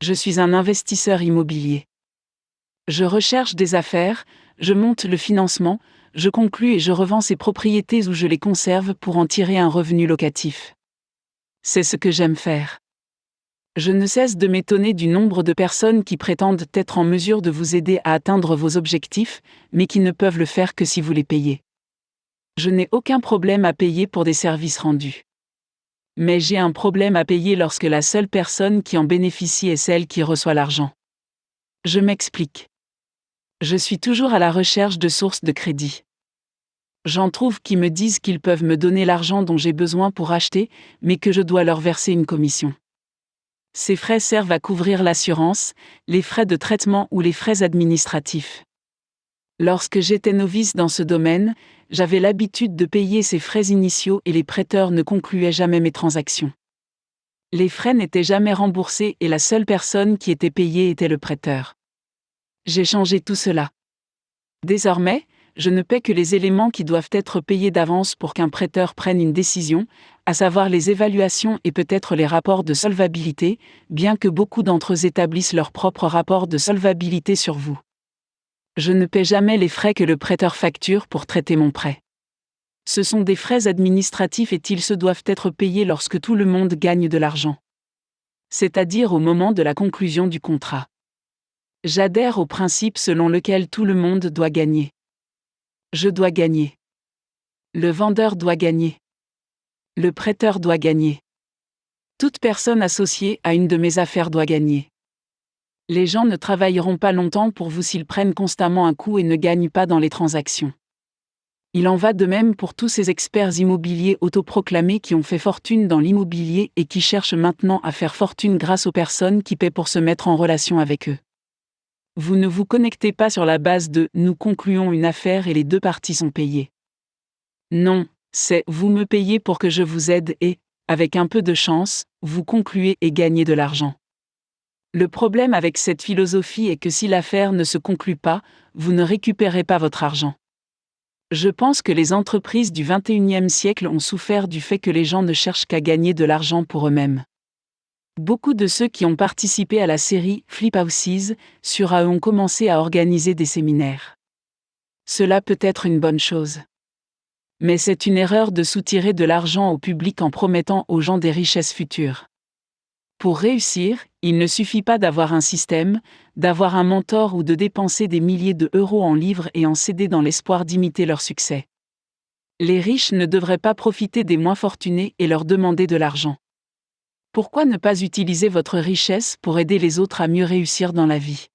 Je suis un investisseur immobilier. Je recherche des affaires, je monte le financement, je conclus et je revends ces propriétés ou je les conserve pour en tirer un revenu locatif. C'est ce que j'aime faire. Je ne cesse de m'étonner du nombre de personnes qui prétendent être en mesure de vous aider à atteindre vos objectifs, mais qui ne peuvent le faire que si vous les payez. Je n'ai aucun problème à payer pour des services rendus. Mais j'ai un problème à payer lorsque la seule personne qui en bénéficie est celle qui reçoit l'argent. Je m'explique. Je suis toujours à la recherche de sources de crédit. J'en trouve qui me disent qu'ils peuvent me donner l'argent dont j'ai besoin pour acheter, mais que je dois leur verser une commission. Ces frais servent à couvrir l'assurance, les frais de traitement ou les frais administratifs. Lorsque j'étais novice dans ce domaine, j'avais l'habitude de payer ces frais initiaux et les prêteurs ne concluaient jamais mes transactions. Les frais n'étaient jamais remboursés et la seule personne qui était payée était le prêteur. J'ai changé tout cela. Désormais, je ne paie que les éléments qui doivent être payés d'avance pour qu'un prêteur prenne une décision, à savoir les évaluations et peut-être les rapports de solvabilité, bien que beaucoup d'entre eux établissent leur propre rapport de solvabilité sur vous. Je ne paie jamais les frais que le prêteur facture pour traiter mon prêt. Ce sont des frais administratifs et ils se doivent être payés lorsque tout le monde gagne de l'argent. C'est-à-dire au moment de la conclusion du contrat. J'adhère au principe selon lequel tout le monde doit gagner. Je dois gagner. Le vendeur doit gagner. Le prêteur doit gagner. Toute personne associée à une de mes affaires doit gagner. Les gens ne travailleront pas longtemps pour vous s'ils prennent constamment un coup et ne gagnent pas dans les transactions. Il en va de même pour tous ces experts immobiliers autoproclamés qui ont fait fortune dans l'immobilier et qui cherchent maintenant à faire fortune grâce aux personnes qui paient pour se mettre en relation avec eux. Vous ne vous connectez pas sur la base de « nous concluons une affaire et les deux parties sont payées ». Non, c'est « vous me payez pour que je vous aide et, avec un peu de chance, vous concluez et gagnez de l'argent ». Le problème avec cette philosophie est que si l'affaire ne se conclut pas, vous ne récupérez pas votre argent. Je pense que les entreprises du XXIe siècle ont souffert du fait que les gens ne cherchent qu'à gagner de l'argent pour eux-mêmes. Beaucoup de ceux qui ont participé à la série Flip Houses sur A ont commencé à organiser des séminaires. Cela peut être une bonne chose. Mais c'est une erreur de soutirer de l'argent au public en promettant aux gens des richesses futures. Pour réussir, il ne suffit pas d'avoir un système, d'avoir un mentor ou de dépenser des milliers d'euros en livres et en CD dans l'espoir d'imiter leur succès. Les riches ne devraient pas profiter des moins fortunés et leur demander de l'argent. Pourquoi ne pas utiliser votre richesse pour aider les autres à mieux réussir dans la vie ?